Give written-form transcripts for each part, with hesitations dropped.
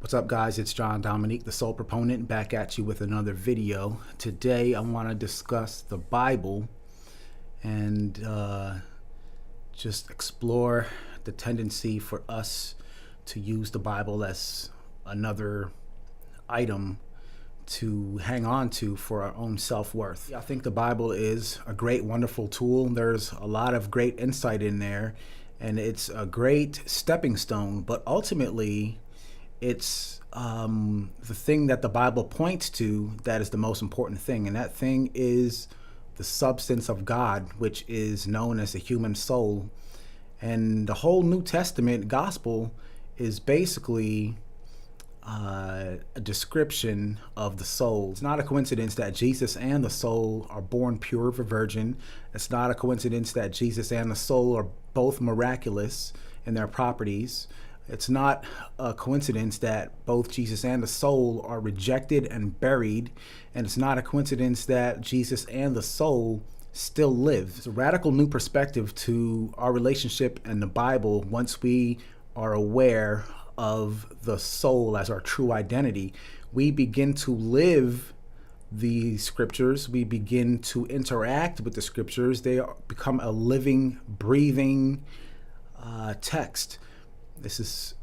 What's up, guys? It's John Dominique, the Soul Proponent, back at you with another video. Today I want to discuss the Bible and just explore the tendency for us to use the Bible as another item to hang on to for our own self-worth. I think the Bible is a great, wonderful tool. There's a lot of great insight in there, and it's a great stepping stone, but ultimately it's the thing that the Bible points to that is the most important thing, and that thing is the substance of God, which is known as the human soul. And the whole New Testament gospel is basically a description of the soul. It's not a coincidence that Jesus and the soul are born pure of a virgin. It's not a coincidence that Jesus and the soul are both miraculous in their properties. It's not a coincidence that both Jesus and the soul are rejected and buried. And it's not a coincidence that Jesus and the soul still live. It's a radical new perspective to our relationship and the Bible once we are aware of the soul as our true identity. We begin to live the scriptures. We begin to interact with the scriptures. They become a living, breathing text. This is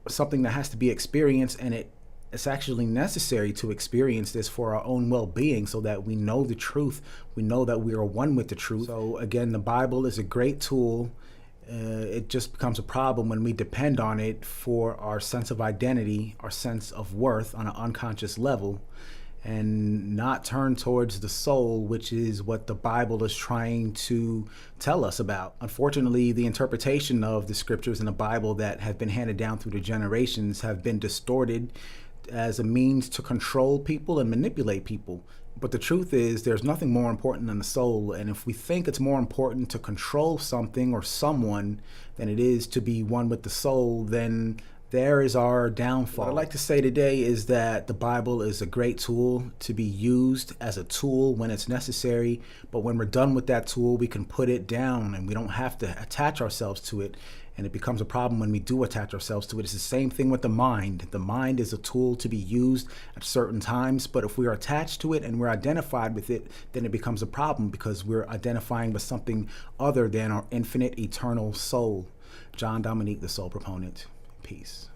something that has to be experienced, and it's actually necessary to experience this for our own well-being so that we know the truth. We know that we are one with the truth. So again, the Bible is a great tool. It just becomes a problem when we depend on it for our sense of identity, our sense of worth on an unconscious level, and not turn towards the soul, which is what the Bible is trying to tell us about. Unfortunately, the interpretation of the scriptures in the Bible that have been handed down through the generations have been distorted as a means to control people and manipulate people. But the truth is, there's nothing more important than the soul. And if we think it's more important to control something or someone than it is to be one with the soul, then there is our downfall. What I'd like to say today is that the Bible is a great tool to be used as a tool when it's necessary, but when we're done with that tool, we can put it down and we don't have to attach ourselves to it. And it becomes a problem when we do attach ourselves to it. It's the same thing with the mind. The mind is a tool to be used at certain times, but if we're attached to it and we're identified with it, then it becomes a problem because we're identifying with something other than our infinite, eternal soul. John Dominique, the Soul Proponent. Peace.